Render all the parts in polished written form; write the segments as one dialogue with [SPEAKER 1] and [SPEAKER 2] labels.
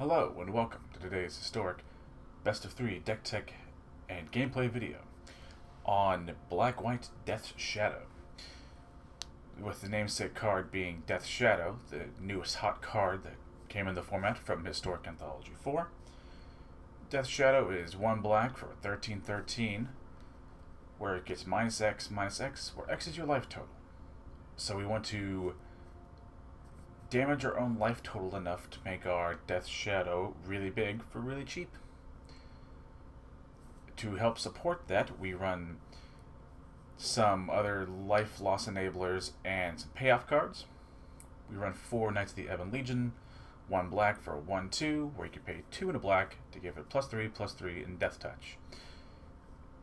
[SPEAKER 1] Hello and welcome to today's historic Best of 3 deck tech and gameplay video on Black-White Death's Shadow. With the namesake card being Death's Shadow, the newest hot card that came in the format from Historic Anthology 4. Death's Shadow is 1 black for 13/13, where it gets -X, where X is your life total. So we want to damage our own life total enough to make our Death's Shadow really big for really cheap. To help support that, we run some other life loss enablers and some payoff cards. We run 4 Knights of the Ebon Legion, 1 black for 1/2, where you can pay 2 and a black to give it +3/+3 in Death Touch.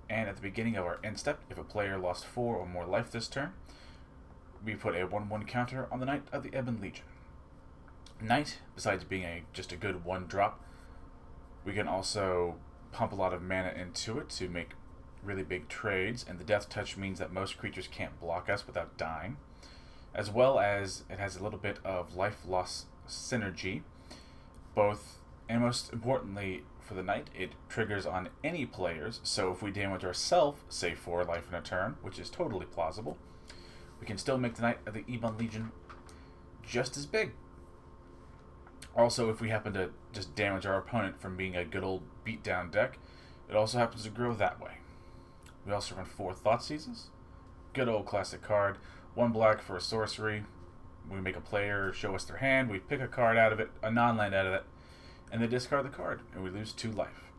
[SPEAKER 1] And at the beginning of our end step, if a player lost 4 or more life this turn, we put a 1/1 counter on the Knight of the Ebon Legion. Knight, besides being just a good 1-drop, we can also pump a lot of mana into it to make really big trades, and the Death Touch means that most creatures can't block us without dying, as well as it has a little bit of life loss synergy, both, and most importantly for the Knight, it triggers on any players, so if we damage ourselves, say 4 life in a turn, which is totally plausible, we can still make the Knight of the Ebon Legion just as big. Also, if we happen to just damage our opponent from being a good old beatdown deck, it also happens to grow that way. We also run 4 Thoughtseizes. Good old classic card. 1 black for a sorcery. We make a player show us their hand, we pick a card out of it, a non-land out of it, and they discard the card, and we lose 2 life.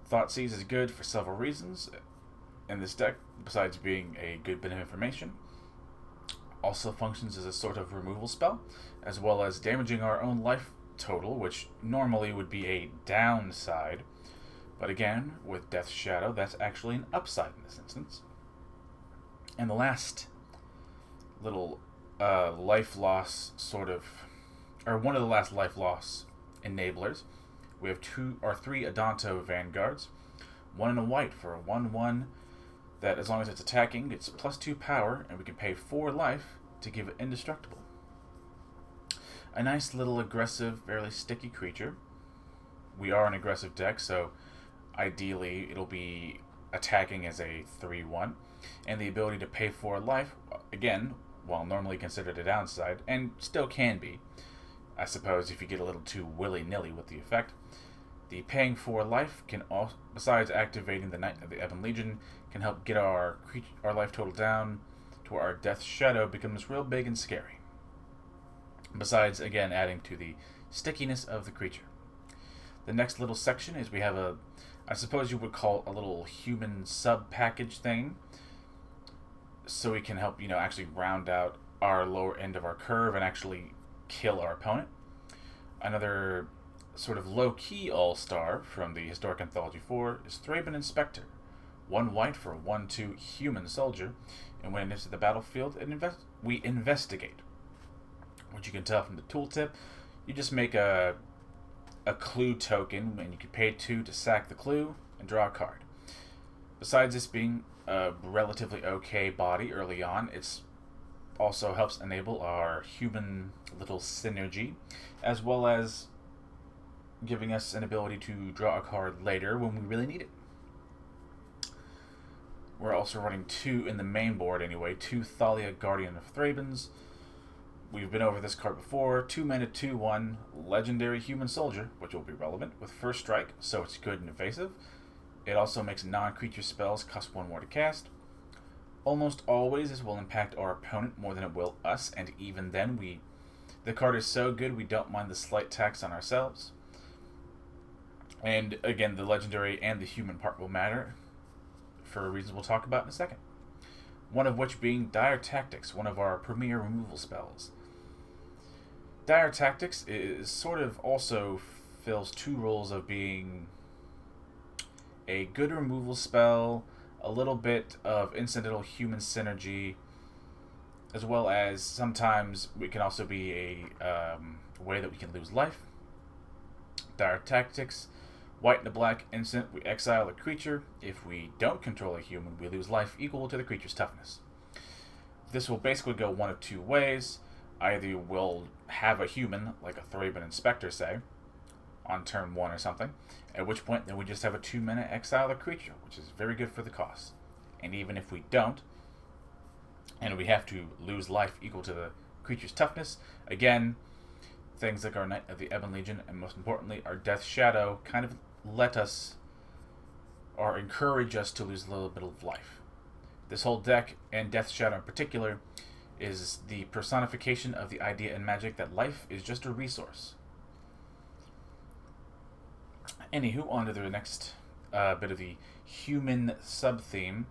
[SPEAKER 1] Thoughtseize is good for several reasons in this deck, besides being a good bit of information. Also functions as a sort of removal spell, as well as damaging our own life total, which normally would be a downside, but again, with Death's Shadow, that's actually an upside in this instance. And the last little life loss one of the last life loss enablers, we have 3 Adanto Vanguards, 1 and a white for a 1/1 that, as long as it's attacking, it's +2 power, and we can pay 4 life to give it indestructible. A nice little aggressive, fairly sticky creature. We are an aggressive deck, so ideally it'll be attacking as a 3/1, and the ability to pay 4 life, again, while normally considered a downside, and still can be, I suppose, if you get a little too willy-nilly with the effect. The paying 4 life can also, besides activating the Knight of the Ebon Legion, can help get our life total down to where our Death's Shadow becomes real big and scary. Besides, again, adding to the stickiness of the creature. The next little section is we have I suppose you would call a little human sub-package thing, so we can help, actually round out our lower end of our curve and actually kill our opponent. Another sort of low-key all-star from the Historic Anthology 4 is Thraben Inspector. 1 white for a 1/2 human soldier, and when it enters the battlefield, we investigate. Which you can tell from the tooltip, you just make a clue token, and you can pay 2 to sack the clue and draw a card. Besides this being a relatively okay body early on, it also helps enable our human little synergy, as well as giving us an ability to draw a card later when we really need it. We're also running 2 in the main board anyway, 2 Thalia Guardian of Thraben's. We've been over this card before. 2 mana, 2/1, legendary human soldier, which will be relevant with first strike, so it's good and evasive. It also makes non-creature spells cost 1 more to cast. Almost always this will impact our opponent more than it will us, and even then the card is so good we don't mind the slight tax on ourselves. And again, the legendary and the human part will matter for reasons we'll talk about in a second. One of which being Dire Tactics, one of our premier removal spells. Dire Tactics is sort of also fills 2 roles of being a good removal spell, a little bit of incidental human synergy, as well as sometimes we can also be a way that we can lose life. Dire Tactics, white and a black instant, we exile a creature. If we don't control a human, we lose life equal to the creature's toughness. This will basically go one of 2 ways. Either we'll have a human, like a Thraben Inspector, say, on turn 1 or something, at which point then we just have a 2-mana exile a creature, which is very good for the cost. And even if we don't, and we have to lose life equal to the creature's toughness, again, things like our Knight of the Ebon Legion, and most importantly, our Death Shadow, kind of let us, or encourage us to lose a little bit of life. This whole deck, and Death Shadow in particular, is the personification of the idea in Magic that life is just a resource. Anywho, on to the next bit of the human sub-theme.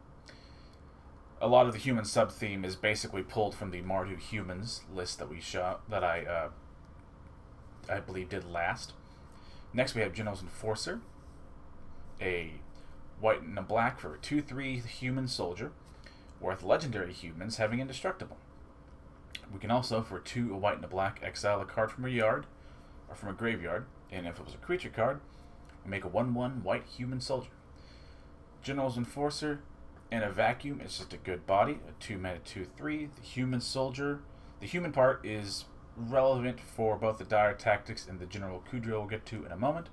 [SPEAKER 1] A lot of the human sub-theme is basically pulled from the Mardu Humans list that we shot, that I believe did last. Next we have General's Enforcer, a white and a black for a 2/3 human soldier, worth legendary humans having indestructible. We can also, for 2 a white and a black, exile a card from a yard, or from a graveyard, and if it was a creature card, we make a 1/1 white human soldier. General's Enforcer, in a vacuum, it's just a good body, a 2-mana 2/3. The human soldier, the human part is relevant for both the Dire Tactics and the General Kudro we'll get to in a moment,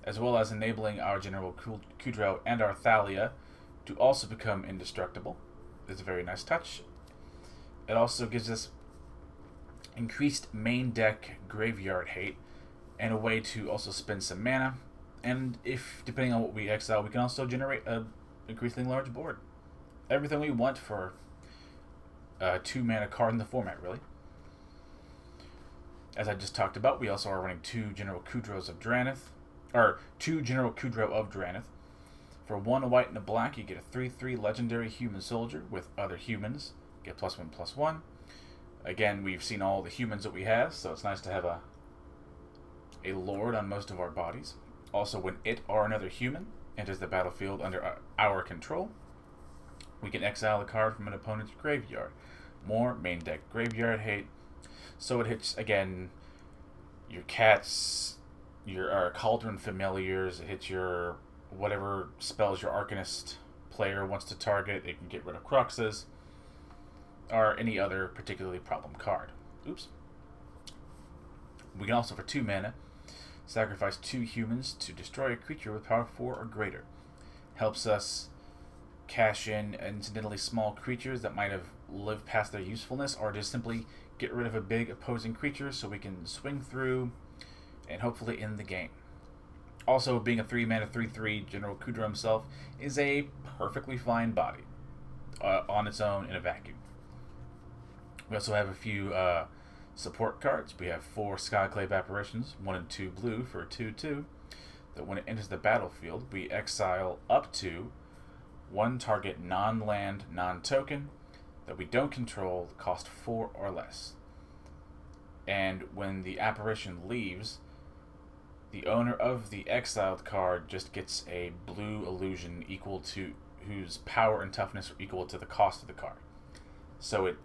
[SPEAKER 1] as well as enabling our General Kudro and our Thalia to also become indestructible. It's a very nice touch. It also gives us increased main deck graveyard hate, and a way to also spend some mana. And if, depending on what we exile, we can also generate a increasingly large board. Everything we want for a 2-mana card in the format, really. As I just talked about, we also are running 2 General Kudros of Drannith, or 2 General Kudro of Drannith. For 1 a white and a black, you get a 3/3 legendary human soldier with other humans. Get +1/+1. Again, we've seen all the humans that we have, so it's nice to have a lord on most of our bodies. Also, when it or another human enters the battlefield under our control, we can exile a card from an opponent's graveyard. More main deck graveyard hate. So it hits, again, your cats, your Cauldron Familiars. It hits your whatever spells your Arcanist player wants to target. It can get rid of Cruxes, or any other particularly problem card. Oops. We can also, for 2 mana, sacrifice 2 humans to destroy a creature with power 4 or greater. Helps us cash in incidentally small creatures that might have lived past their usefulness, or just simply get rid of a big opposing creature so we can swing through and hopefully end the game. Also, being a 3-mana 3/3, General Kudro himself is a perfectly fine body on its own in a vacuum. We also have a few support cards. We have 4 Skyclave Apparitions, 1 and 2 blue for a 2/2, that when it enters the battlefield, we exile up to 1 target non-land, non-token that we don't control, cost 4 or less. And when the apparition leaves, the owner of the exiled card just gets a blue illusion equal to whose power and toughness are equal to the cost of the card. So it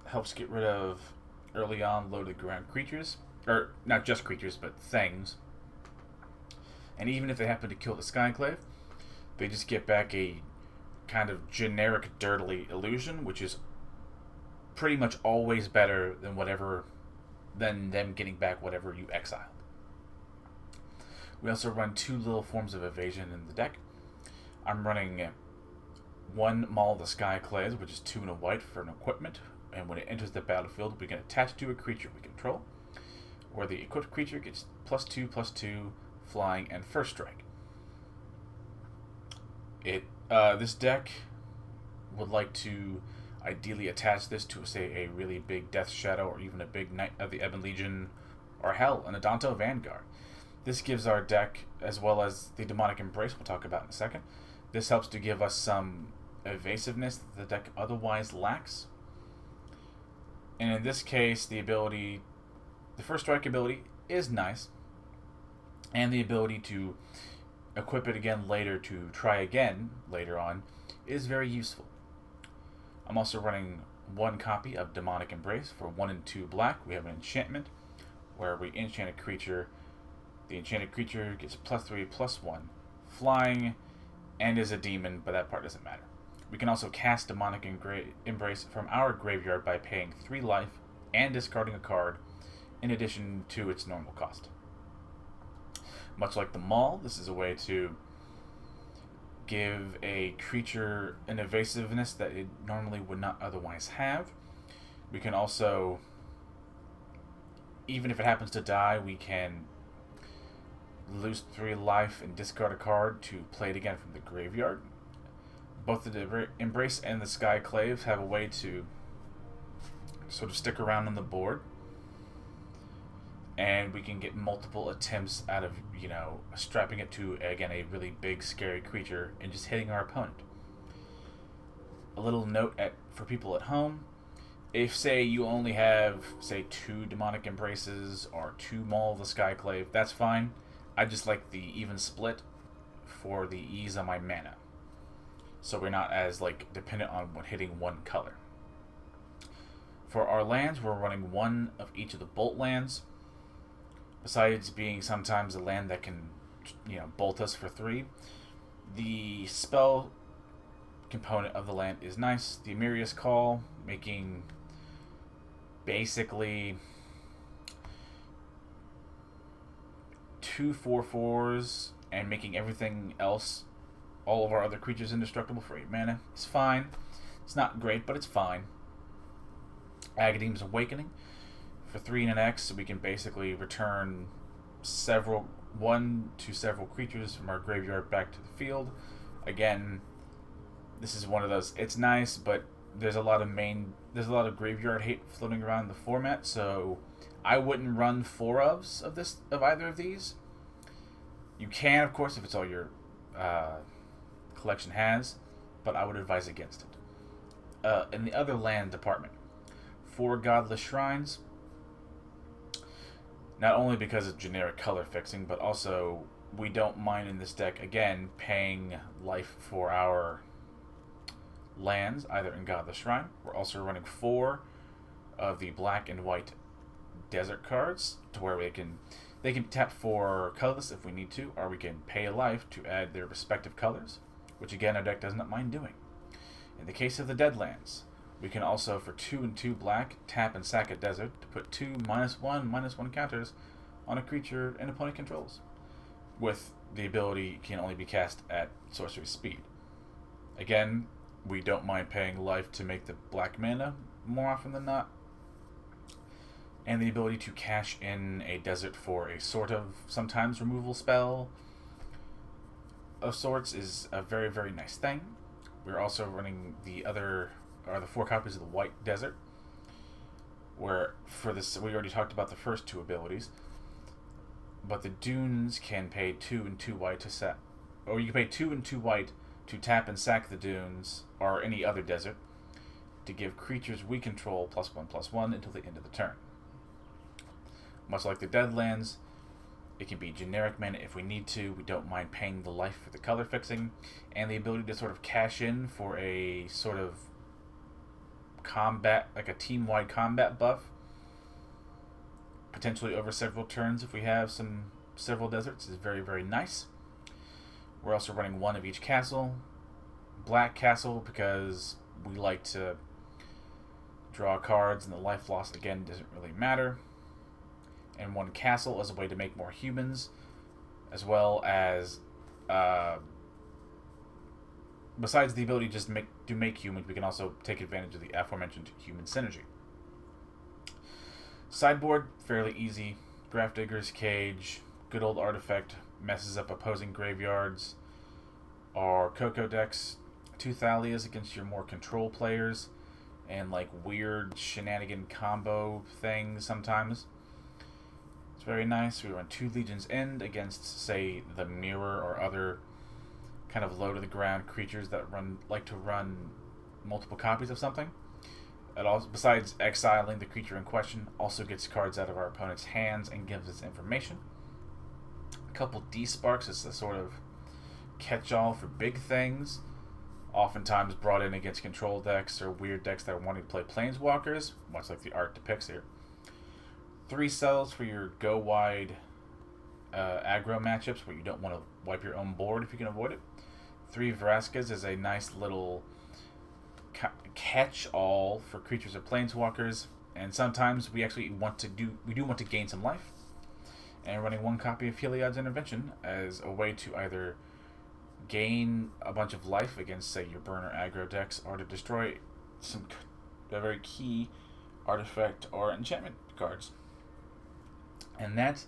[SPEAKER 1] helps get rid of early on low to the ground creatures, or not just creatures, but things. And even if they happen to kill the Skyclave, they just get back a kind of generic dirtily illusion, which is pretty much always better than them getting back whatever you exiled. We also run 2 little forms of evasion in the deck. I'm running 1 Maul the Skyclaves, which is 2 and a white for an equipment, and when it enters the battlefield, we can attach it to a creature we control, where the equipped creature gets +2/+2 flying and first strike. This deck would like to ideally attach this to, say, a really big Death Shadow, or even a big Knight of the Ebon Legion, or hell, an Adanto Vanguard. This gives our deck, as well as the Demonic Embrace we'll talk about in a second, this helps to give us some evasiveness that the deck otherwise lacks. And in this case, the first strike ability is nice, and the ability to equip it again later to try again later on is very useful. I'm also running 1 copy of Demonic Embrace for 1 and 2 black. We have an enchantment where we enchant a creature. The enchanted creature gets +3/+1 flying and is a demon, but that part doesn't matter. We can also cast Demonic Embrace from our graveyard by paying 3 life and discarding a card in addition to its normal cost. Much like the Maul, this is a way to give a creature an evasiveness that it normally would not otherwise have. We can also, even if it happens to die, we can lose 3 life and discard a card to play it again from the graveyard. Both the Embrace and the Skyclave have a way to sort of stick around on the board, and we can get multiple attempts out of, strapping it to, again, a really big, scary creature and just hitting our opponent. A little note for people at home: if, say, you only have, say, 2 Demonic Embraces or 2 Maul of the Skyclave, that's fine. I just like the even split for the ease on my mana, so we're not as dependent on hitting one color. For our lands, we're running 1 of each of the bolt lands. Besides being sometimes a land that can, bolt us for 3, the spell component of the land is nice. The Emeria's Call, making basically 2 4/4s and making everything else, all of our other creatures, indestructible for 8 mana. It's fine. It's not great, but it's fine. Agadeem's Awakening. For 3 and an X, so we can basically return one to several creatures from our graveyard back to the field. Again, this is one of those. It's nice, but there's a lot of graveyard hate floating around the format, so I wouldn't run 4 of either of these. You can, of course, if it's all your collection has, but I would advise against it. In the other land department, 4 Godless Shrines. Not only because of generic color fixing, but also we don't mind in this deck, again, paying life for our lands, either in Godless Shrine. We're also running 4 of the black and white desert cards, to where they can tap for colorless if we need to, or we can pay a life to add their respective colors, which again our deck does not mind doing. In the case of the Deadlands, we can also, for 2 and 2 black, tap and sack a desert to put 2 -1/-1 counters on a creature an opponent controls, with the ability can only be cast at sorcery speed. Again, we don't mind paying life to make the black mana more often than not, and the ability to cash in a desert for a sort of sometimes removal spell of sorts is a very, very nice thing. We're also running the 4 copies of the White Desert, where for this, we already talked about the first 2 abilities, but the Dunes can pay 2 and 2 white to set, or you can pay 2 and 2 white to tap and sack the Dunes, or any other desert, to give creatures we control +1/+1 until the end of the turn. Much like the Deadlands, it can be generic mana if we need to. We don't mind paying the life for the color fixing, and the ability to sort of cash in for a sort of combat, like a team-wide combat buff, potentially over several turns if we have several deserts, is very, very nice. We're also running 1 of each castle. Black castle, because we like to draw cards, and the life loss, again, doesn't really matter. And 1 castle as a way to make more humans, as well as besides the ability just to make humans, we can also take advantage of the aforementioned human synergy. Sideboard, fairly easy. Grafdigger's Cage, good old artifact, messes up opposing graveyards. Our Coco decks, 2 Thalias against your more control players, and weird shenanigan combo things sometimes. It's very nice. We run 2 Legion's End against, say, the Mirror or other kind of low-to-the-ground creatures that like to run multiple copies of something. It also, besides exiling the creature in question, also gets cards out of our opponent's hands and gives us information. A couple D-Sparks is a sort of catch-all for big things, oftentimes brought in against control decks or weird decks that are wanting to play Planeswalkers, much like the art depicts here. 3 cells for your go-wide aggro matchups where you don't want to wipe your own board if you can avoid it. 3 Vraska's is a nice little catch-all for creatures or planeswalkers, and sometimes we actually want to gain some life. and running 1 copy of Heliod's Intervention as a way to either gain a bunch of life against, say, your burn or aggro decks, or to destroy some very key artifact or enchantment cards. And that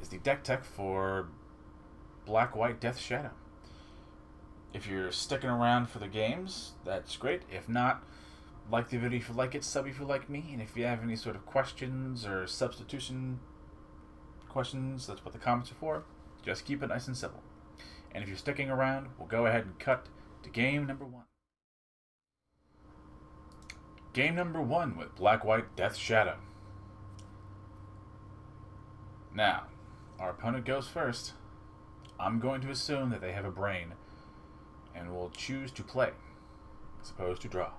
[SPEAKER 1] is the deck tech for Black-White Death Shadow. If you're sticking around for the games, that's great. If not, like the video if you like it, sub if you like me, and if you have any sort of questions or substitution questions, that's what the comments are for. Just keep it nice and simple. And if you're sticking around, we'll go ahead and cut to game number 1. Game number 1 with Black-White Death Shadow. Now, our opponent goes first. I'm going to assume that they have a brain and will choose to play as opposed to draw.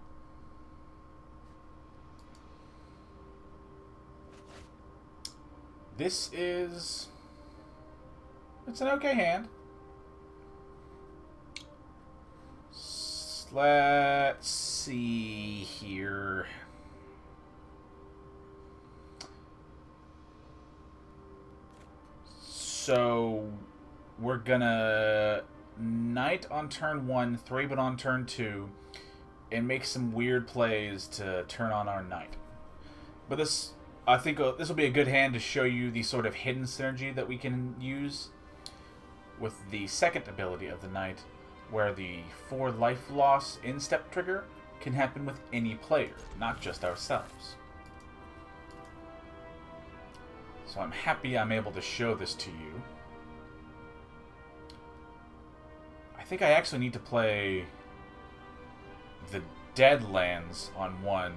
[SPEAKER 1] This is... it's an okay hand. Let's see here. So we're gonna Knight on turn 1, Thraben on turn 2, and make some weird plays to turn on our Knight. But this, I think this will be a good hand to show you the sort of hidden synergy that we can use with the second ability of the Knight, where the 4 life loss in-step trigger can happen with any player, not just ourselves. So I'm happy I'm able to show this to you. I think I actually need to play the Deadlands on 1,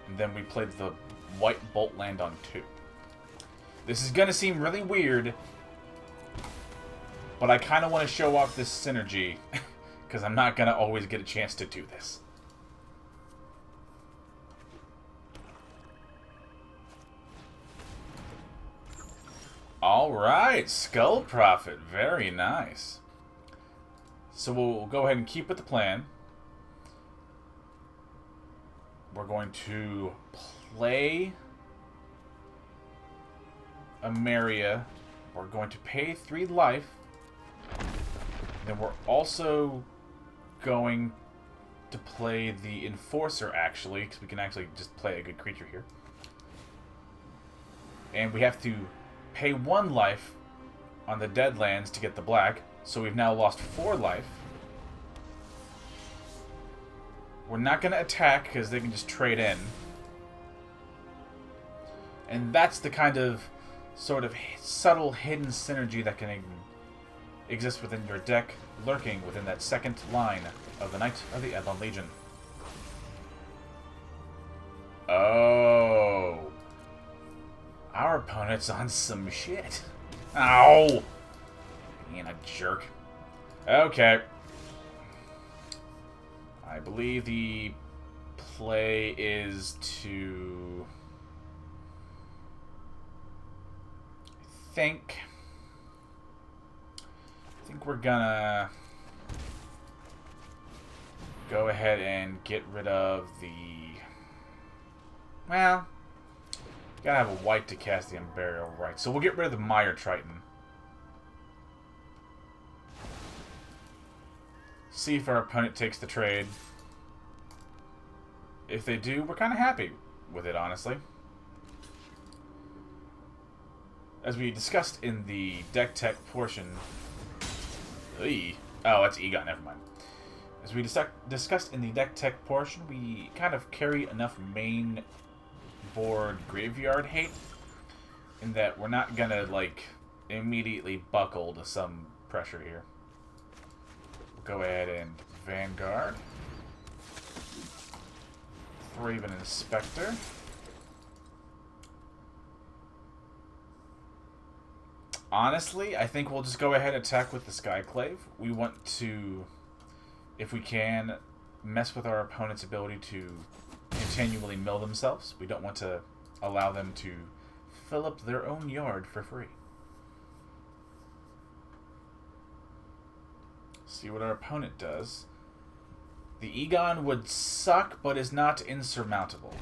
[SPEAKER 1] and then we played the White Bolt Land on 2. This is going to seem really weird, but I kind of want to show off this synergy, because I'm not going to always get a chance to do this. Alright, Skull Prophet. Very nice. So we'll go ahead and keep with the plan. We're going to play Emeria. We're going to pay 3 life. Then we're also going to play the Enforcer, actually, because we can actually just play a good creature here. And we have to pay 1 life on the Deadlands to get the black, so we've now lost 4 life. We're not going to attack, because they can just trade in. And that's the kind of sort of subtle hidden synergy that can exist within your deck, lurking within that second line of the Knight of the Ebon Legion. Oh. Our opponent's on some shit. Ow! Being a jerk. Okay. I believe the play is to... I think we're gonna go ahead and get rid of the... well, gotta have a white to cast the Unburial Rite. So we'll get rid of the Mire Triton. See if our opponent takes the trade. If they do, we're kind of happy with it, honestly. As we discussed in the deck tech portion... oh, that's Egon, never mind. As we discussed in the deck tech portion, we kind of carry enough main board graveyard hate in that we're not gonna, like, immediately buckle to some pressure here. We'll go ahead and Vanguard. Thraben Inspector. Honestly, I think we'll just go ahead and attack with the Skyclave. We want to, if we can, mess with our opponent's ability to continually mill themselves. We don't want to allow them to fill up their own yard for free. See what our opponent does. The Egon would suck, but is not insurmountable.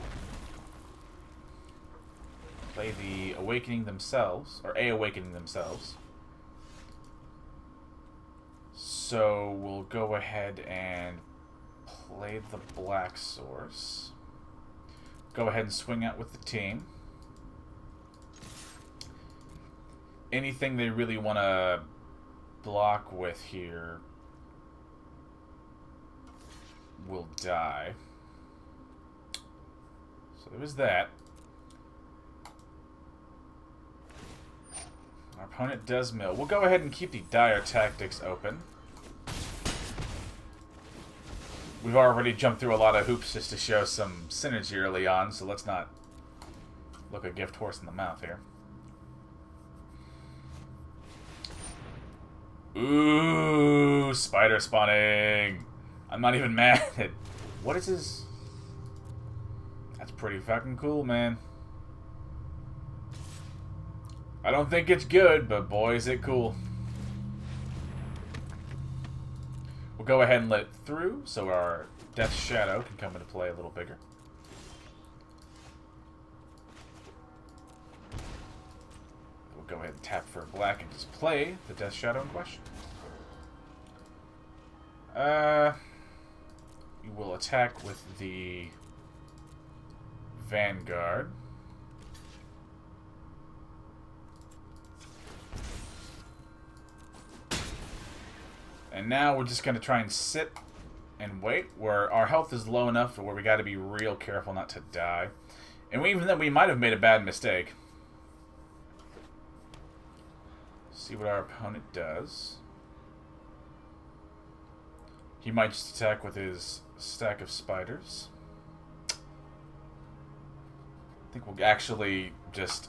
[SPEAKER 1] play the Awakening themselves, or a Awakening themselves. So we'll go ahead and play the black source. Go ahead and swing out with the team. Anything they really want to block with here will die. So there was that. Our opponent does mill. We'll go ahead and keep the dire tactics open. We've already jumped through a lot of hoops just to show some synergy early on, so let's not look a gift horse in the mouth here. Ooh, spider spawning. I'm not even mad. What is his... That's pretty fucking cool, man. I don't think it's good, but boy is it cool. We'll go ahead and let it through so our Death Shadow can come into play a little bigger. Go ahead and tap for black and just play the Death Shadow in question. We will attack with the Vanguard. And now we're just going to try and sit and wait, where our health is low enough where we got to be real careful not to die. And even then, we might have made a bad mistake. See what our opponent does. He might just attack with his stack of spiders. I think we'll actually just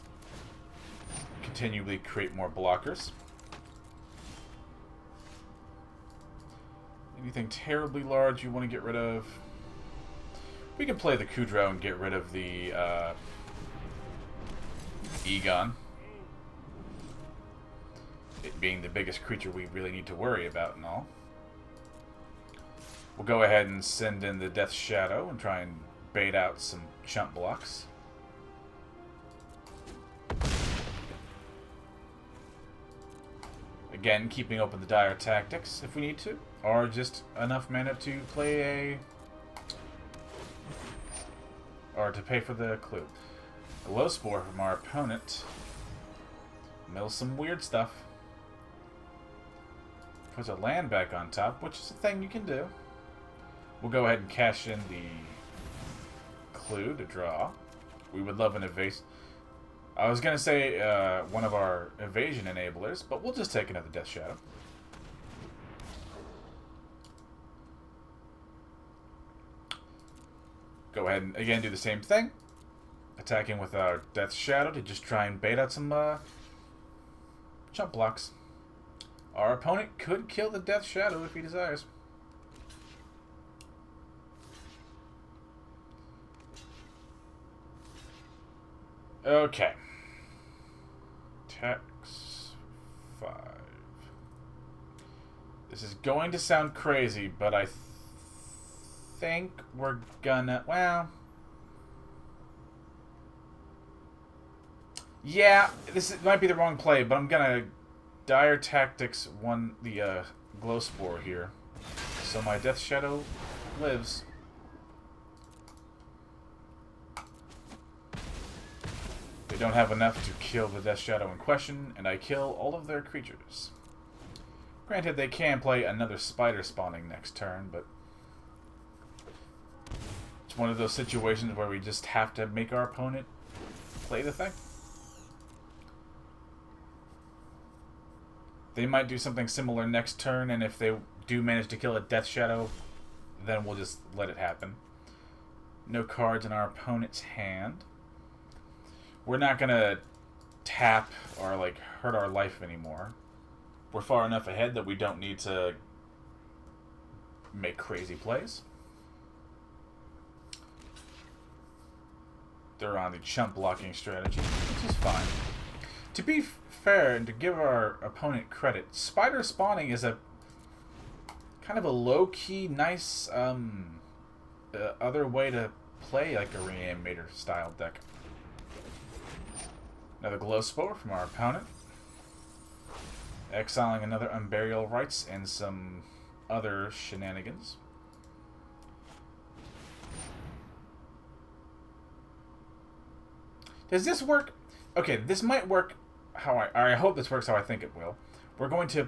[SPEAKER 1] continually create more blockers. Anything terribly large you want to get rid of? We can play the Kudro and get rid of the Egon. It being the biggest creature we really need to worry about and all. We'll go ahead and send in the Death Shadow and try and bait out some chump blocks. Again, keeping open the dire tactics if we need to, or just enough mana to play or to pay for the clue. A low spore from our opponent. Mill some weird stuff. Puts a land back on top, which is a thing you can do. We'll go ahead and cash in the clue to draw. We would love an evase. I was going to say one of our evasion enablers, but we'll just take another Death Shadow. Go ahead and again do the same thing. Attacking with our Death Shadow to just try and bait out some chump blocks. Our opponent could kill the Death Shadow if he desires. Okay. Tax 5. This is going to sound crazy, but I think we're gonna... Well... Yeah, might be the wrong play, but I'm gonna dire tactics the glow spore here, so my Death Shadow lives. They don't have enough to kill the Death Shadow in question, and I kill all of their creatures. Granted, they can play another spider spawning next turn, but it's one of those situations where we just have to make our opponent play the thing. They might do something similar next turn, and if they do manage to kill a Death Shadow, then we'll just let it happen. No cards in our opponent's hand. We're not going to tap or like hurt our life anymore. We're far enough ahead that we don't need to make crazy plays. They're on the chump blocking strategy, which is fine. To be fair, and to give our opponent credit, spider spawning is a kind of a low-key, nice other way to play like a Reanimator style deck. Another glow spore from our opponent. Exiling another Unburial Rites and some other shenanigans. Does this work? Okay, this might work how I hope this works how I think it will. We're going to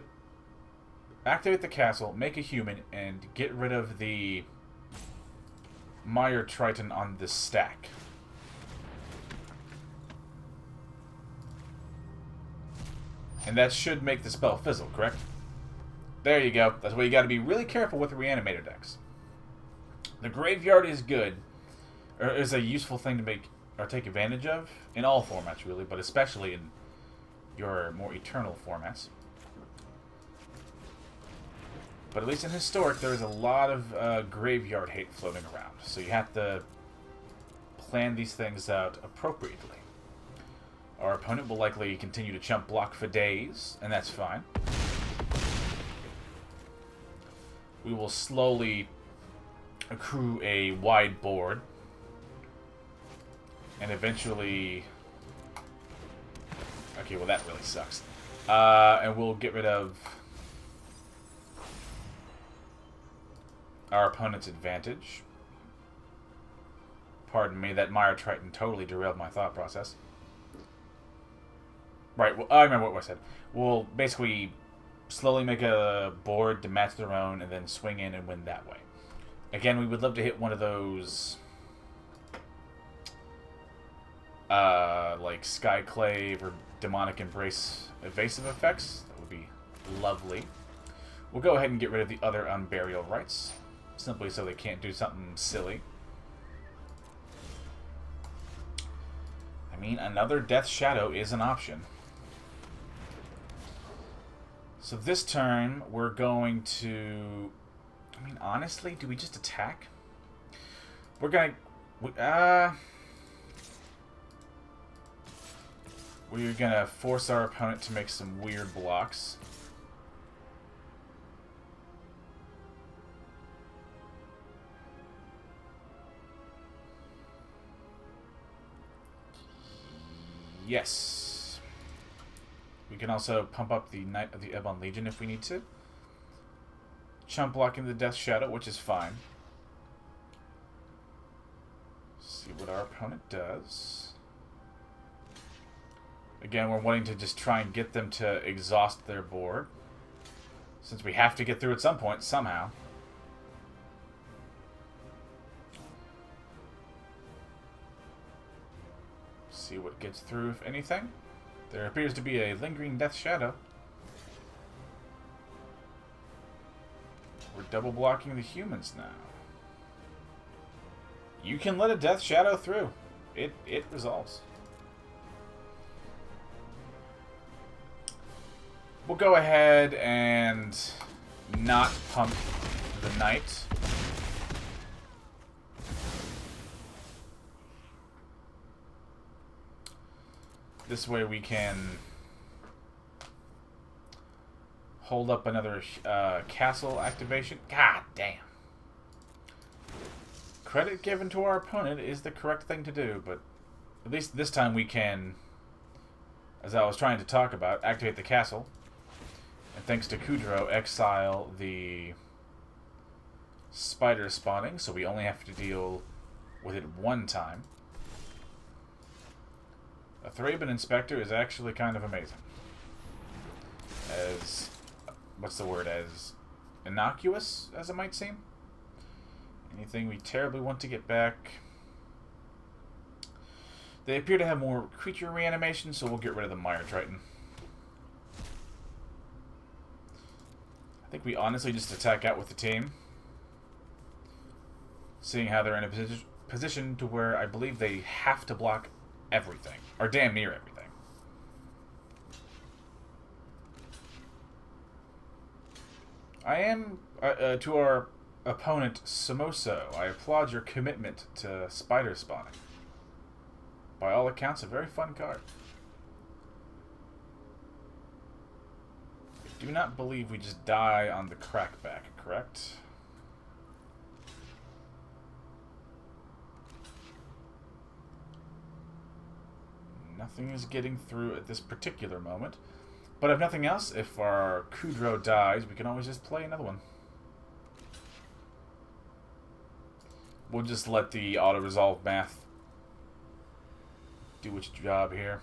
[SPEAKER 1] activate the castle, make a human, and get rid of the Mire Triton on this stack. And that should make the spell fizzle, correct? There you go. That's why you got to be really careful with the Reanimator decks. The graveyard is good, or is a useful thing to make or take advantage of in all formats, really, but especially in your more eternal formats. But at least in Historic, there is a lot of graveyard hate floating around, so you have to plan these things out appropriately. Our opponent will likely continue to chump block for days, and that's fine. We will slowly accrue a wide board, and eventually... Okay, well that really sucks. And we'll get rid of our opponent's advantage. Pardon me, that Mire Triton totally derailed my thought process. Right, well, I remember what I said. We'll basically slowly make a board to match their own and then swing in and win that way. Again, we would love to hit one of those like Skyclave or Demonic Embrace evasive effects. That would be lovely. We'll go ahead and get rid of the other Unburial Rites, simply so they can't do something silly. I mean, another Death Shadow is an option. So this turn, we're going to... I mean, honestly, do we just attack? We're going to... We're going to force our opponent to make some weird blocks. Yes. We can also pump up the Knight of the Ebon Legion if we need to. Chump blocking the Death Shadow, which is fine. See what our opponent does. Again, we're wanting to just try and get them to exhaust their board, since we have to get through at some point, somehow. See what gets through, if anything. There appears to be a lingering Death Shadow. We're double blocking the humans now. You can let a Death Shadow through. It resolves. We'll go ahead and not pump the Knight. This way we can hold up another castle activation. God damn. Credit given to our opponent is the correct thing to do, but at least this time we can, as I was trying to talk about, activate the castle. And thanks to Kudro, exile the spider spawning, so we only have to deal with it one time. A Thraben Inspector is actually kind of amazing. As, what's the word, as innocuous as it might seem. Anything we terribly want to get back. They appear to have more creature reanimation, so we'll get rid of the Mire Triton. I think we honestly just attack out with the team. Seeing how they're in a position to where I believe they have to block everything. Or damn near everything. I am, to our opponent, Samoso, I applaud your commitment to spider spawning. By all accounts, a very fun card. I do not believe we just die on the crackback, correct? Nothing is getting through at this particular moment. But if nothing else, if our Kudro dies, we can always just play another one. We'll just let the auto-resolve math do its job here.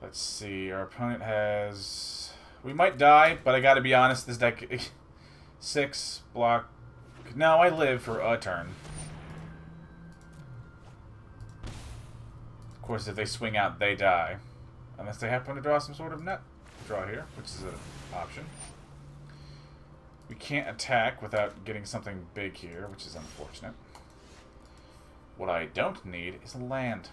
[SPEAKER 1] Let's see. Our opponent has... We might die, but I gotta be honest, this deck... 6, block... No, I live for a turn. Of course, if they swing out, they die. Unless they happen to draw some sort of net draw here, which is an option. We can't attack without getting something big here, which is unfortunate. What I don't need is a land.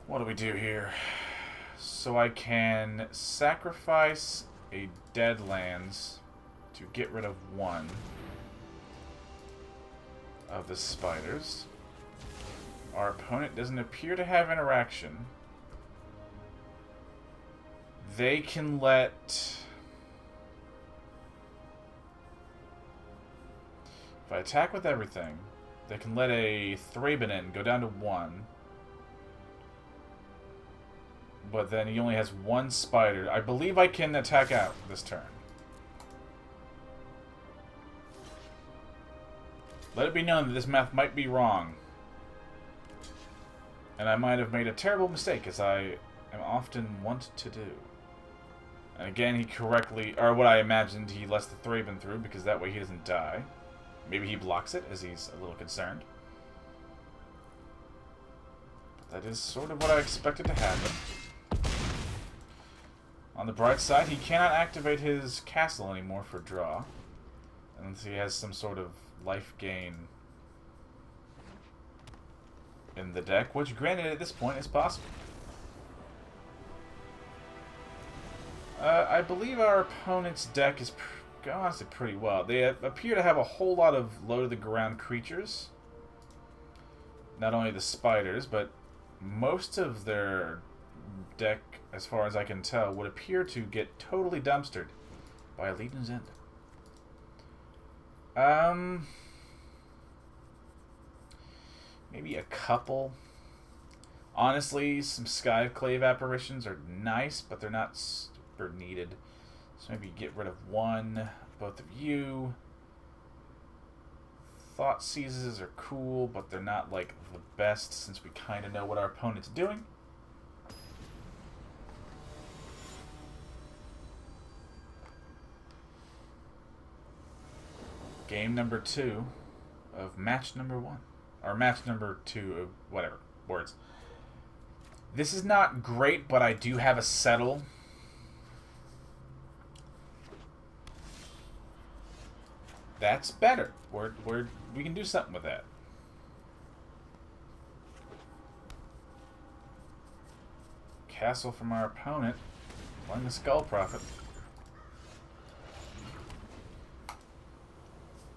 [SPEAKER 1] What do we do here? So I can sacrifice a Deadlands to get rid of one of the spiders. Our opponent doesn't appear to have interaction. They can let... If I attack with everything, they can let a Thraben in go down to 1. But then he only has 1 spider. I believe I can attack out this turn. Let it be known that this math might be wrong. And I might have made a terrible mistake, as I am often wont to do. And again, he correctly... Or what I imagined, he lets the Thraben through, because that way he doesn't die. Maybe he blocks it, as he's a little concerned. But that is sort of what I expected to happen. On the bright side, he cannot activate his castle anymore for draw. Unless he has some sort of life gain in the deck, which granted at this point is possible. I believe our opponent's deck is honestly pretty well. They appear to have a whole lot of low-to-the-ground creatures. Not only the spiders, but most of their deck, as far as I can tell, would appear to get totally dumpstered by a Legion's End. Maybe a couple. Honestly, some Skyclave Apparitions are nice, but they're not super needed. So maybe get rid of 1, both of you. Thoughtseizes are cool, but they're not like the best since we kind of know what our opponent's doing. Game number 2 of match number 1. Or match number 2 of whatever. Words. This is not great, but I do have a settle. That's better. We can do something with that. Castle from our opponent. Playing the Skull Prophet.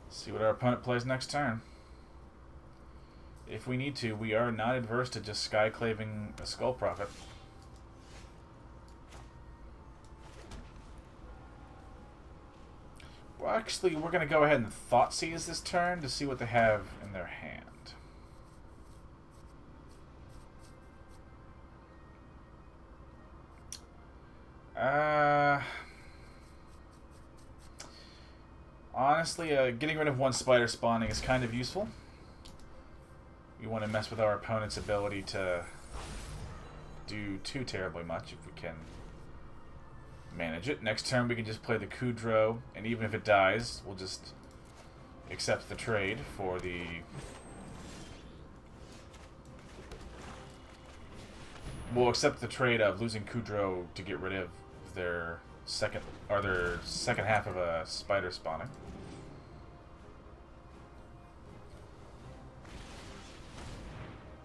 [SPEAKER 1] See what our opponent plays next turn. If we need to, we are not adverse to just Skyclaving a Skull Prophet. Well, actually, we're going to go ahead and Thoughtseize this turn to see what they have in their hand. Honestly, getting rid of 1 spider spawning is kind of useful. We want to mess with our opponent's ability to do too terribly much if we can manage it. Next turn we can just play the Kudro, and even if it dies, we'll just accept the trade for the... We'll accept the trade of losing Kudro to get rid of their second half of a spider spawning.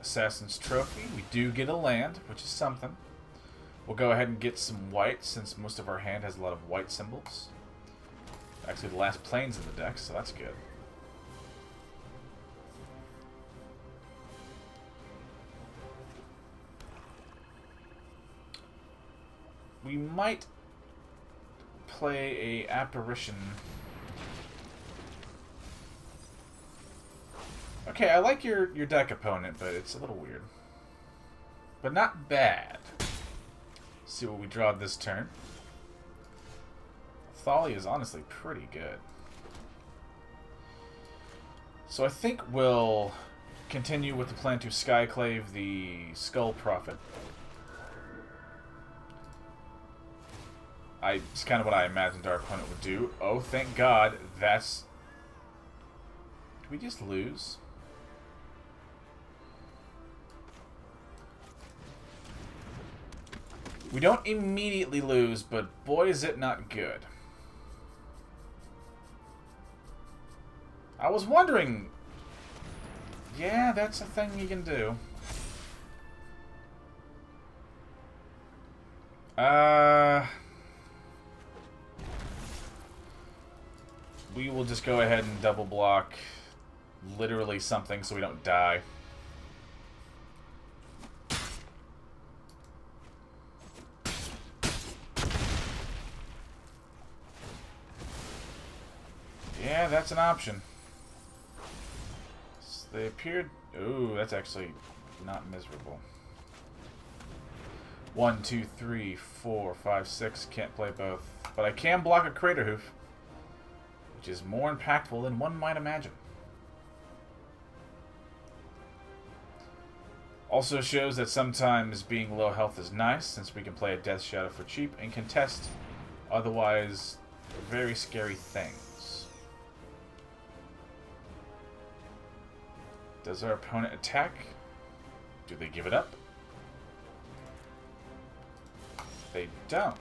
[SPEAKER 1] Assassin's Trophy. We do get a land, which is something. We'll go ahead and get some white, since most of our hand has a lot of white symbols. Actually, the last plane's in the deck, so that's good. We might play a Apparition. Okay, I like your deck, opponent, but it's a little weird. But not bad. See what we draw this turn. Thalia is honestly pretty good. So I think we'll continue with the plan to Skyclave the Skull Prophet. It's kind of what I imagined our opponent would do. Oh, thank God, that's... Did we just lose? We don't immediately lose, but boy is it not good. I was wondering... Yeah, that's a thing you can do. We will just go ahead and double block literally something so we don't die. Yeah, that's an option. So they appeared... Ooh, that's actually not miserable. 1, 2, 3, 4, 5, 6. Can't play both. But I can block a Crater Hoof, which is more impactful than one might imagine. Also shows that sometimes being low health is nice, since we can play a Death Shadow for cheap and contest otherwise very scary things. Does our opponent attack? Do they give it up? They don't.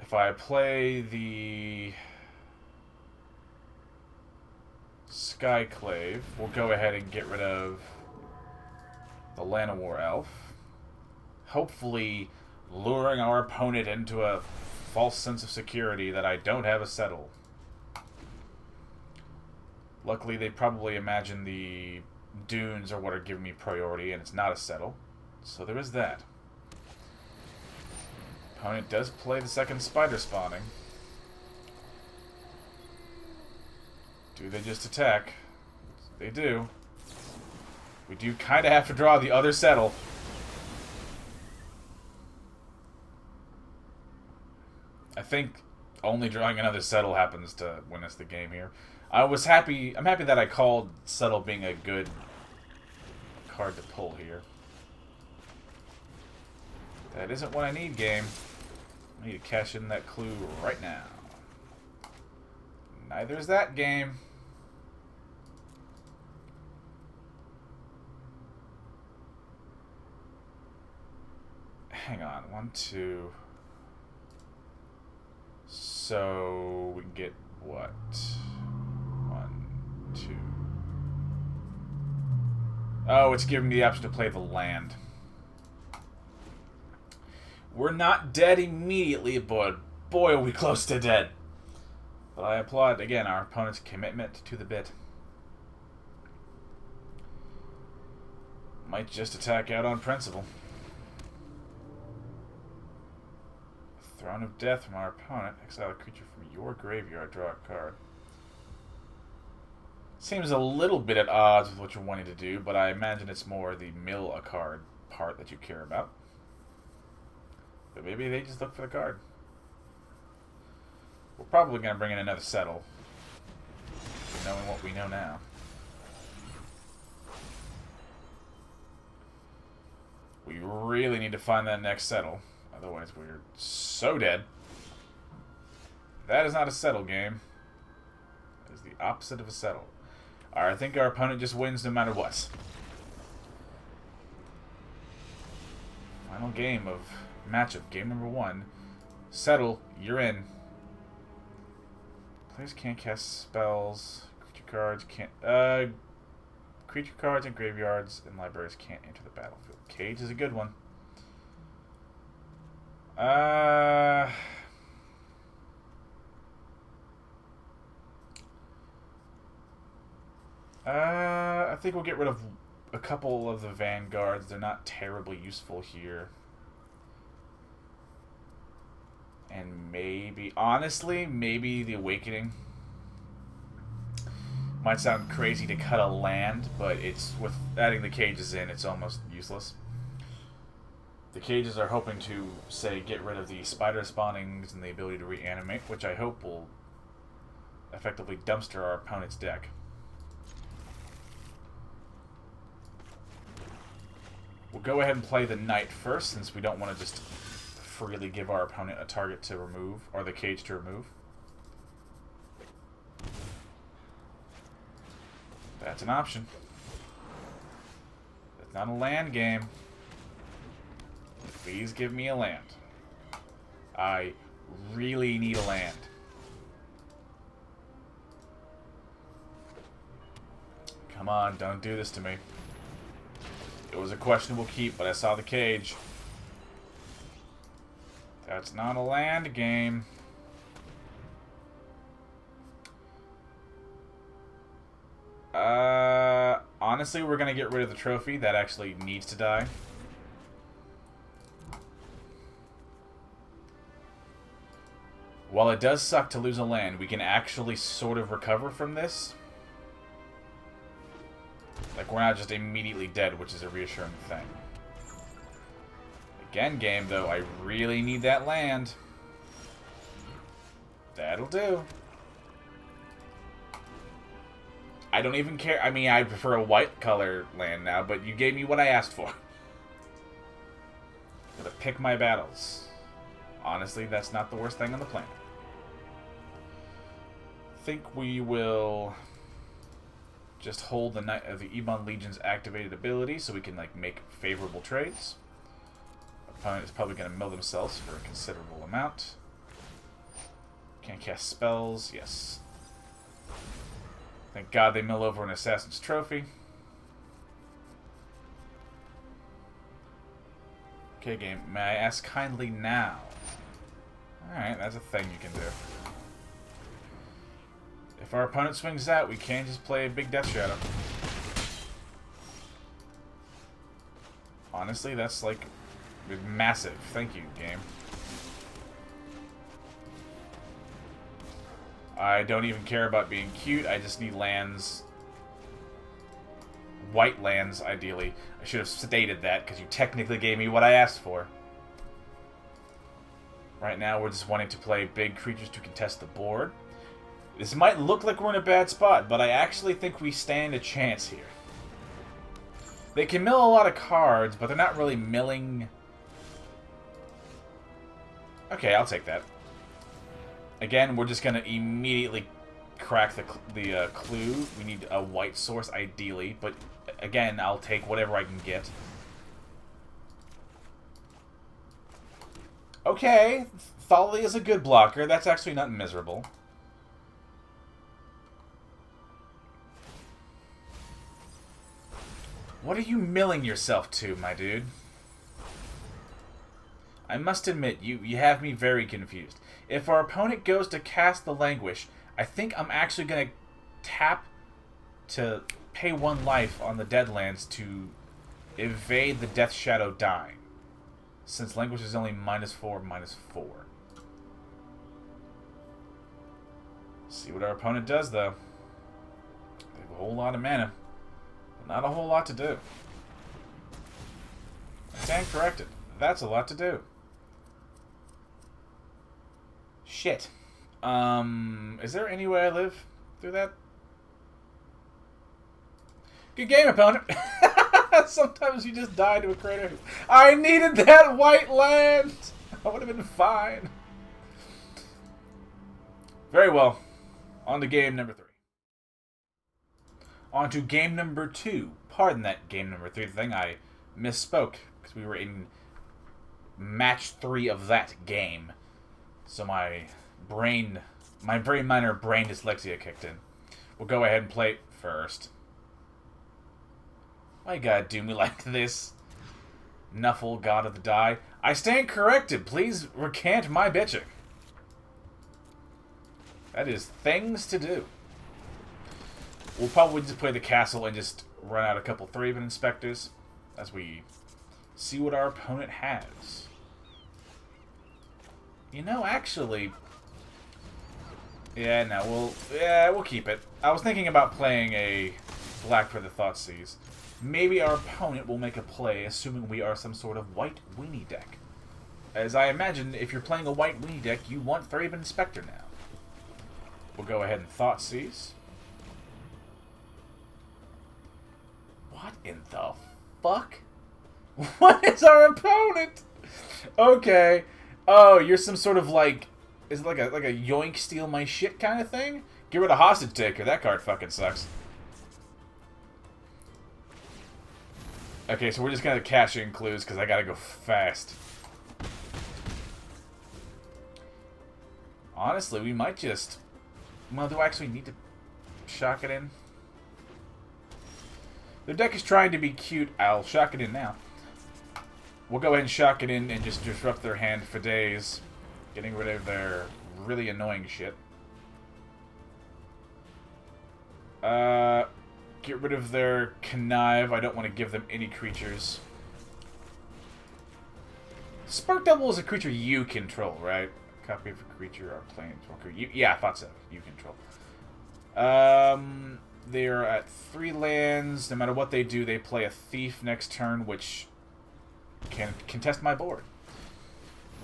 [SPEAKER 1] If I play the Skyclave, we'll go ahead and get rid of the Llanowar Elf, hopefully luring our opponent into a false sense of security that I don't have a settle. Luckily, they probably imagine the dunes are what are giving me priority, and it's not a settle. So there is that. Opponent does play the second spider spawning. Do they just attack? They do. We do kind of have to draw the other settle. I think only drawing another settle happens to win us the game here. I'm happy that I called settle being a good card to pull here. That isn't what I need, game. I need to cash in that clue right now. Neither is that, game. Hang on. 1, 2. So we can get what? 1, 2. Oh, it's giving me the option to play the land. We're not dead immediately, but boy, are we close to dead. But I applaud, again, our opponent's commitment to the bit. Might just attack out on principle. Throne of Death from our opponent. Exile a creature from your graveyard. Draw a card. Seems a little bit at odds with what you're wanting to do, but I imagine it's more the mill a card part that you care about. But maybe they just look for the card. We're probably going to bring in another settle, knowing what we know now. We really need to find that next settle. Otherwise, we're so dead. That is not a settle, game. That is the opposite of a settle. Alright, I think our opponent just wins no matter what. Final game of matchup. Game number 1. Settle, you're in. Players can't cast spells. Creature cards can't... creature cards and graveyards and libraries can't enter the battlefield. Cage is a good one. I think we'll get rid of a couple of the Vanguards. They're not terribly useful here. And maybe, honestly, maybe the Awakening. Might sound crazy to cut a land, but it's with adding the cages in, it's almost useless. The cages are hoping to, say, get rid of the spider spawnings and the ability to reanimate, which I hope will effectively dumpster our opponent's deck. We'll go ahead and play the Knight first, since we don't want to just freely give our opponent a target to remove, or the cage to remove. That's an option. It's not a land game. Please give me a land. I really need a land. Come on, don't do this to me. It was a questionable keep, but I saw the cage. That's not a land game. Honestly, we're gonna get rid of the trophy. That actually needs to die. While it does suck to lose a land, we can actually sort of recover from this. Like, we're not just immediately dead, which is a reassuring thing. Again, game, though, I really need that land. That'll do. I don't even care. I mean, I prefer a white color land now, but you gave me what I asked for. Gotta pick my battles. Honestly, that's not the worst thing on the planet. I think we will just hold the Ebon Legion's activated ability so we can like make favorable trades. Opponent is probably going to mill themselves for a considerable amount. Can't cast spells. Yes. Thank God they mill over an Assassin's Trophy. Okay, game. May I ask kindly now? Alright, that's a thing you can do. If our opponent swings out, we can just play a big Death Shadow. Honestly, that's like massive. Thank you, game. I don't even care about being cute. I just need lands. White lands, ideally. I should have stated that, because you technically gave me what I asked for. Right now, we're just wanting to play big creatures to contest the board. This might look like we're in a bad spot, but I actually think we stand a chance here. They can mill a lot of cards, but they're not really milling. Okay, I'll take that. Again, we're just going to immediately crack the clue. We need a white source, ideally. But, again, I'll take whatever I can get. Okay, Thalia is a good blocker. That's actually not miserable. What are you milling yourself to, my dude? I must admit, you have me very confused. If our opponent goes to cast the Languish, I think I'm actually going to tap to pay 1 life on the Deadlands to evade the Death Shadow dying. Since Languish is only -4/-4. See what our opponent does, though. They have a whole lot of mana. Not a whole lot to do. I stand corrected. That's a lot to do. Shit. Is there any way I live through that? Good game, opponent. Sometimes you just die to a crater. I needed that white land. I would have been fine. Very well. On to game number 3. On to game number 2. Pardon that game number 3 thing. I misspoke because we were in match 3 of that game. So my very minor brain dyslexia kicked in. We'll go ahead and play it first. Why you gotta do me like this? Nuffle, god of the die. I stand corrected. Please recant my bitching. That is things to do. we'll probably just play the castle and just run out a couple Thraben Inspectors as we see what our opponent has. You know, actually... Yeah, no, we'll keep it. I was thinking about playing a black for the Thoughtseize. Maybe our opponent will make a play, assuming we are some sort of white weenie deck. As I imagine, if you're playing a white weenie deck, you want Thraben Inspector now. We'll go ahead and Thoughtseize. What in the fuck? What is our opponent? Okay. Oh, you're some sort of like... Is it like a yoink steal my shit kind of thing? Get rid of Hostage Taker. That card fucking sucks. Okay, so we're just gonna cash in clues because I gotta go fast. Honestly, we might just... Well, do I actually need to shock it in? Their deck is trying to be cute. I'll shock it in now. We'll go ahead and shock it in and just disrupt their hand for days. Getting rid of their really annoying shit. Get rid of their Connive. I don't want to give them any creatures. Spark Double is a creature you control, right? Copy of a creature or planeswalker. Yeah, I thought so. You control. They're at 3 lands. No matter what they do, they play a Thief next turn, which can contest my board.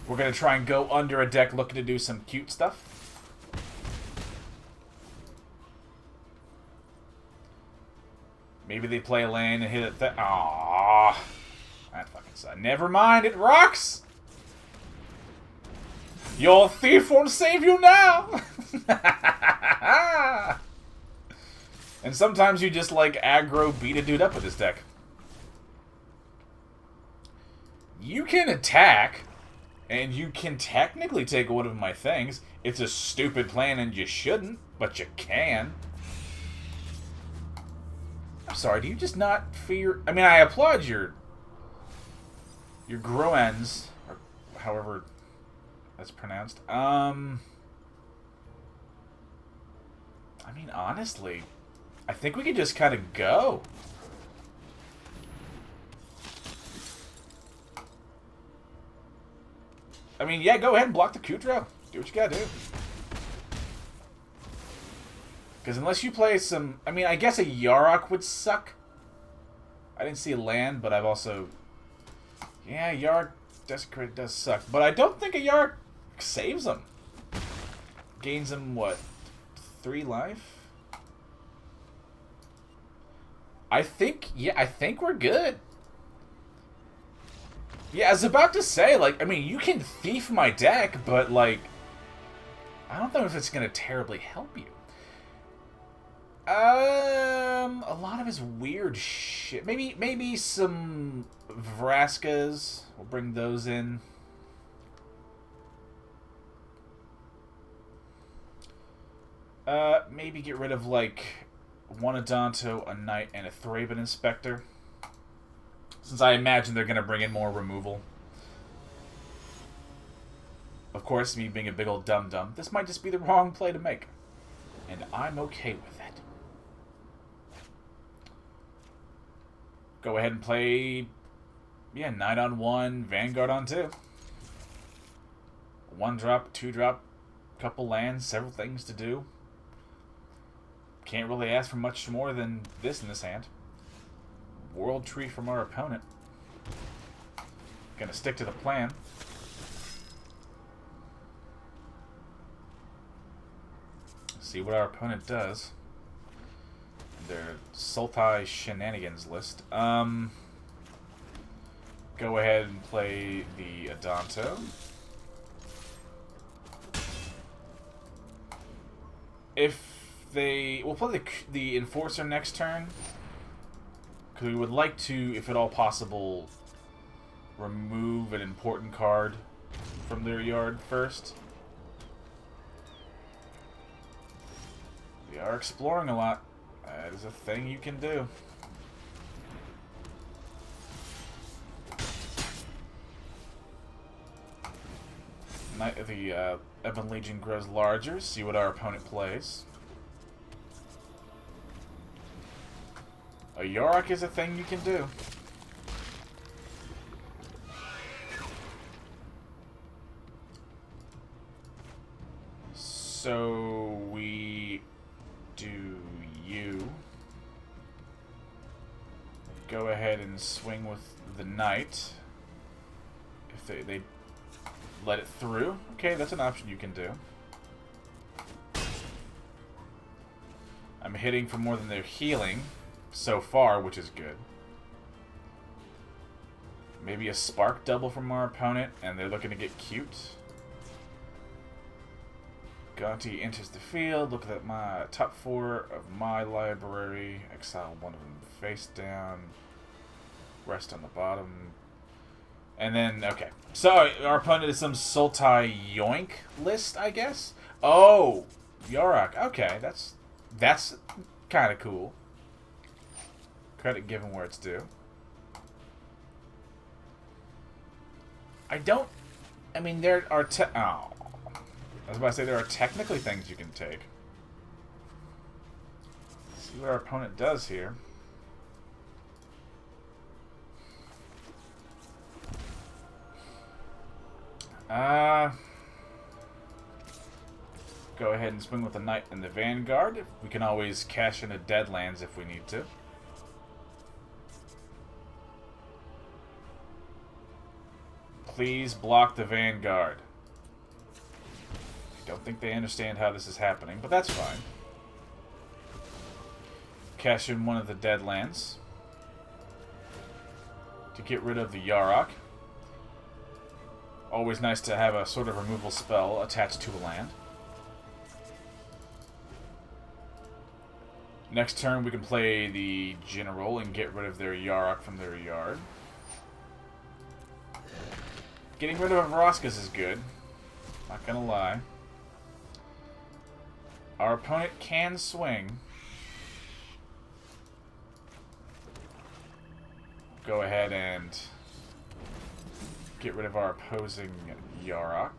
[SPEAKER 1] We're going to try and go under a deck looking to do some cute stuff. Maybe they play a land and hit it. Aww. That fucking sucks. Never mind, it rocks! Your thief won't save you now! And sometimes you just like aggro beat a dude up with this deck. You can attack, and you can technically take one of my things. It's a stupid plan and you shouldn't, but you can. I'm sorry, do you just not fear... I mean, I applaud your Groens, or however that's pronounced. I mean, honestly, I think we could just kind of go. I mean, yeah, go ahead and block the Kudro. Do what you gotta do. Because unless you play some... I mean, I guess a Yarok would suck. I didn't see a land, but I've also... Yeah, Yarok Desecrate does suck. But I don't think a Yarok saves him. Gains him, what, 3 life? I think... Yeah, I think we're good. Yeah, I was about to say, like, I mean, you can thief my deck, but, like, I don't know if it's going to terribly help you. A lot of his weird shit. Maybe some Vraskas. We'll bring those in. Maybe get rid of, like, one Adanto, a Knight, and a Thraben Inspector. Since I imagine they're going to bring in more removal. Of course, me being a big old dum-dum, this might just be the wrong play to make. And I'm okay with it. Go ahead and play... Yeah, Knight on 1, Vanguard on 2. 1-drop, 2-drop, couple lands, several things to do. Can't really ask for much more than this in this hand. World Tree from our opponent. Gonna stick to the plan. See what our opponent does. Their Sultai shenanigans list. Go ahead and play the Adanto. We'll play the Enforcer next turn. Because we would like to, if at all possible, remove an important card from their yard first. We are exploring a lot. That is a thing you can do. The Ebon Legion grows larger. See what our opponent plays. A Yorick is a thing you can do. So we do you. Go ahead and swing with the knight. If they let it through. Okay, that's an option you can do. I'm hitting for more than they're healing so far, which is good. Maybe a spark double from our opponent, and they're looking to get cute. Gonti enters the field. Look at my top 4 of my library. Exile one of them face down. Rest on the bottom. And then, okay. So, our opponent is some Sultai Yoink list, I guess? Oh! Yorick. Okay, that's kind of cool. Credit given where it's due. I mean, there are I was about to say there are technically things you can take. Let's see what our opponent does here. Go ahead and swing with the Knight and the Vanguard. We can always cash into Deadlands if we need to. Please block the Vanguard. I don't think they understand how this is happening, but that's fine. Cash in one of the Deadlands to get rid of the Yarok. Always nice to have a sort of removal spell attached to a land. Next turn we can play the General and get rid of their Yarok from their yard. Getting rid of Vroskas is good. Not gonna lie. Our opponent can swing. Go ahead and get rid of our opposing Yarok.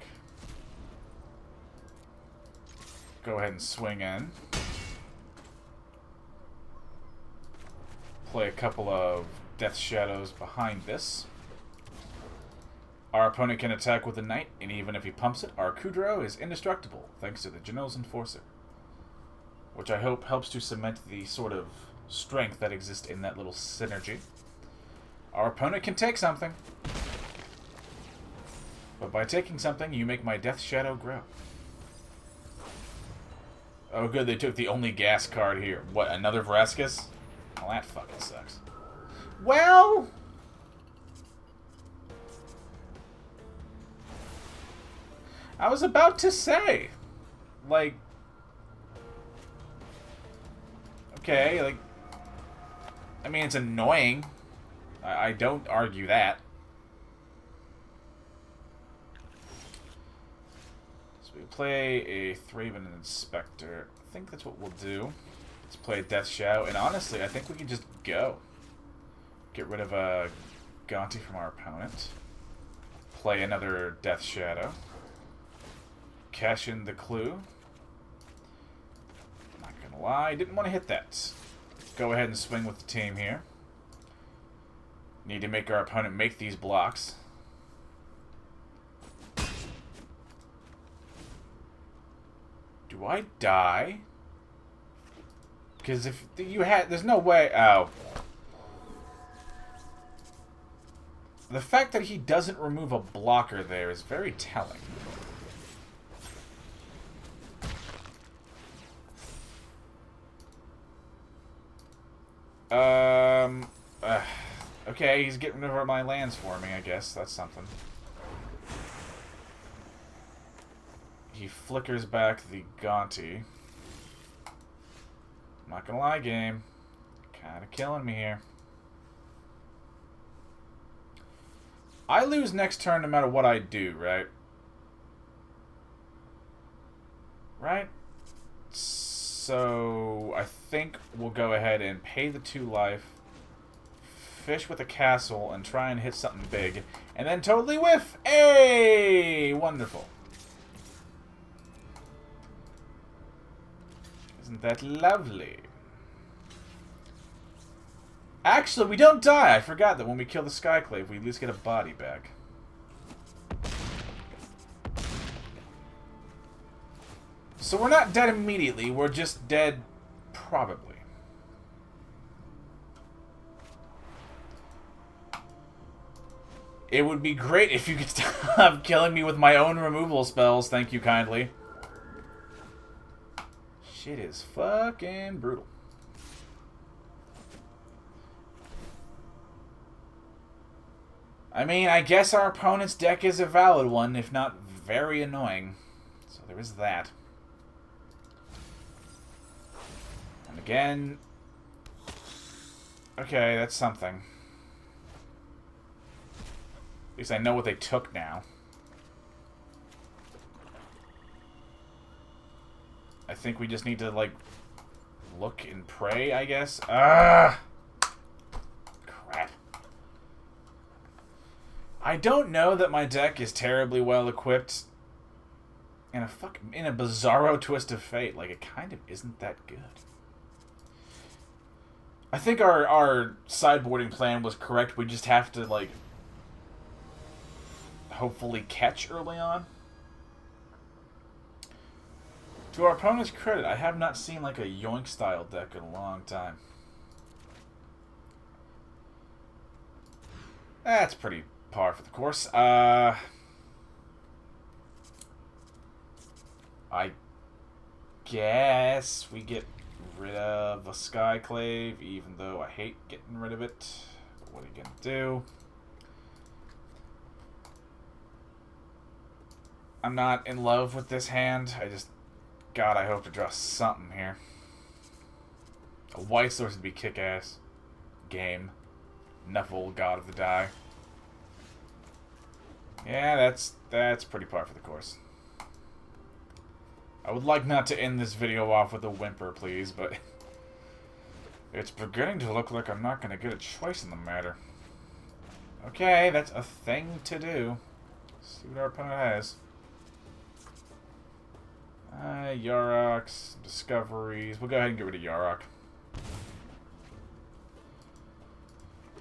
[SPEAKER 1] Go ahead and swing in. Play a couple of Death Shadows behind this. Our opponent can attack with the Knight, and even if he pumps it, our Kudro is indestructible, thanks to the General's Enforcer. Which I hope helps to cement the sort of strength that exists in that little synergy. Our opponent can take something. But by taking something, you make my Death Shadow grow. Oh good, they took the only gas card here. What, another Vroskas? Well, that fucking sucks. Well... I was about to say, like... Okay, like... I mean, it's annoying. I don't argue that. So we play a Thraben Inspector. I think that's what we'll do. Let's play a Death Shadow, and honestly, I think we can just go. Get rid of a Gonti from our opponent. Play another Death Shadow. Cash in the clue. Not gonna lie, didn't want to hit that. Go ahead and swing with the team here. Need to make our opponent make these blocks. Do I die? Because if you had... There's no way... Oh. The fact that he doesn't remove a blocker there is very telling. Okay, he's getting rid of my lands for me, I guess. That's something. He flickers back the Gonti. I'm not gonna lie, game. Kinda killing me here. I lose next turn no matter what I do, right? Right? So, I think we'll go ahead and pay the 2 life, fish with a castle, and try and hit something big, and then totally whiff! Hey! Wonderful. Isn't that lovely? Actually, we don't die. I forgot that when we kill the Skyclave, we at least get a body back. So we're not dead immediately. We're just dead, probably. It would be great if you could stop killing me with my own removal spells. Thank you kindly. Shit is fucking brutal. I mean, I guess our opponent's deck is a valid one, if not very annoying. So there is that. And again... Okay, that's something. At least I know what they took now. I think we just need to, like, look and pray, I guess. Ah! Crap. I don't know that my deck is terribly well equipped in a bizarro twist of fate. Like, it kind of isn't that good. I think our sideboarding plan was correct. We just have to, like, hopefully catch early on. To our opponent's credit, I have not seen like a Yoink style deck in a long time. That's pretty par for the course. I guess we get rid of a Skyclave, even though I hate getting rid of it. But what are you gonna do? I'm not in love with this hand. God, I hope to draw something here. A white source would be kick-ass. Game. Nuffle, God of the Die. Yeah, that's pretty par for the course. I would like not to end this video off with a whimper, please, but it's beginning to look like I'm not going to get a choice in the matter. Okay, that's a thing to do. Let's see what our opponent has. Yarok's, Discoveries. We'll go ahead and get rid of Yarok.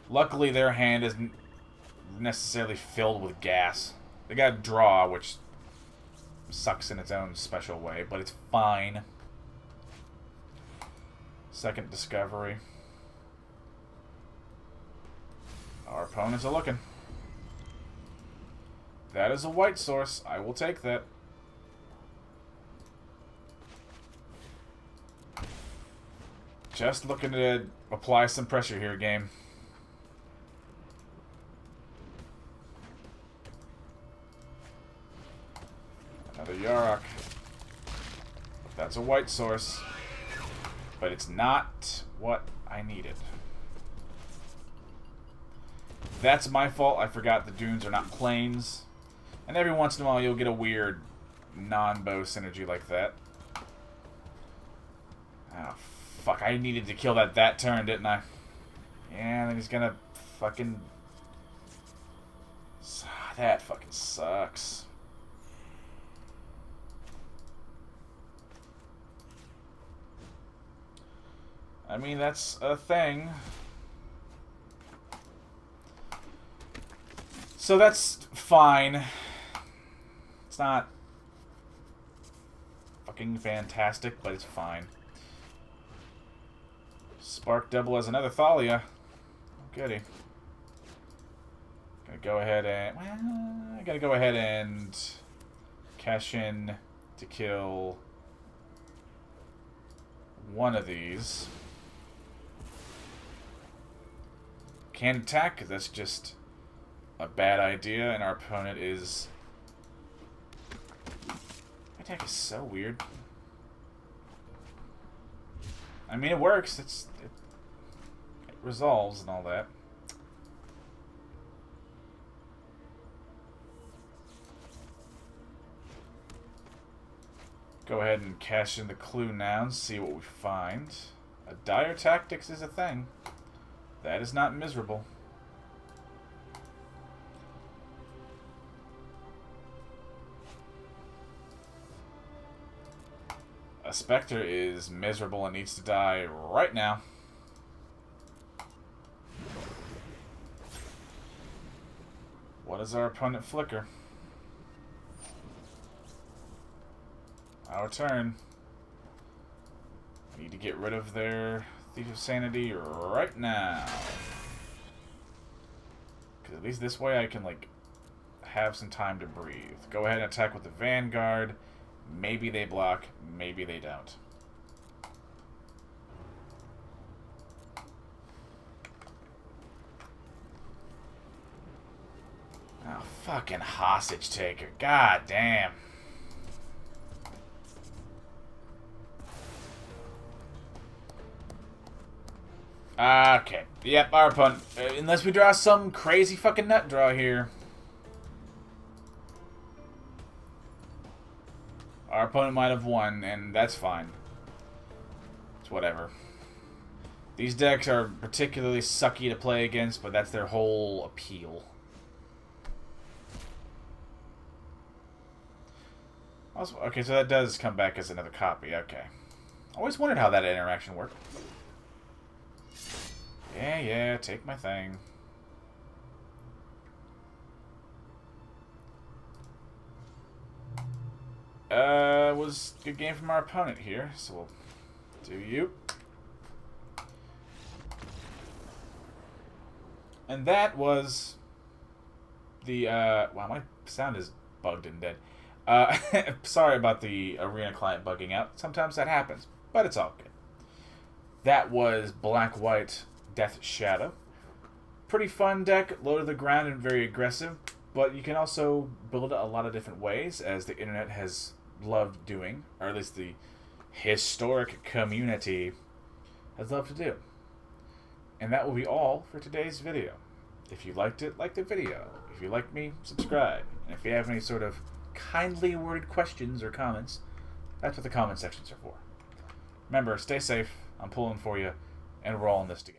[SPEAKER 1] Luckily, their hand isn't necessarily filled with gas. They got draw, which sucks in its own special way, but it's fine. Second Discovery. Our opponents are looking. That is a white source. I will take that. Just looking to apply some pressure here, game. Another Yarok. That's a white source. But it's not what I needed. That's my fault. I forgot the dunes are not plains. And every once in a while you'll get a weird non-bow synergy like that. Oh, fuck. I needed to kill that turn, didn't I? Yeah, then he's gonna fucking... That fucking sucks. I mean, that's a thing. So that's fine. It's not fucking fantastic, but it's fine. Spark Double as another Thalia. Goody. Gonna go ahead and... Well, I gotta go ahead and cash in to kill one of these. Can't attack, because that's just a bad idea, and our opponent is... My deck is so weird. I mean, it works. It resolves and all that. Go ahead and cash in the clue now and see what we find. A dire tactics is a thing. That is not miserable. A Spectre is miserable and needs to die right now. does our opponent flicker? Our turn. Need to get rid of their Thief of Sanity right now. Because at least this way I can, like, have some time to breathe. Go ahead and attack with the Vanguard. Maybe they block, maybe they don't. Oh, fucking hostage taker. God damn. Okay. Yep, our opponent. Unless we draw some crazy fucking nut draw here. Our opponent might have won, and that's fine. It's whatever. These decks are particularly sucky to play against, but that's their whole appeal. Also, okay, so that does come back as another copy. Okay. Always wondered how that interaction worked. Yeah, take my thing. Was a good game from our opponent here, so we'll do you. And that was the, wow, my sound is bugged and dead. Sorry about the arena client bugging out. Sometimes that happens, but it's all good. That was Black-White Death Shadow. Pretty fun deck, low to the ground and very aggressive, but you can also build it a lot of different ways, as the internet has loved doing, or at least the historic community has loved to do. And that will be all for today's video. If you liked it, like the video. If you like me, subscribe. And if you have any sort of kindly worded questions or comments, that's what the comment sections are for. Remember, stay safe, I'm pulling for you, and we're all in this together.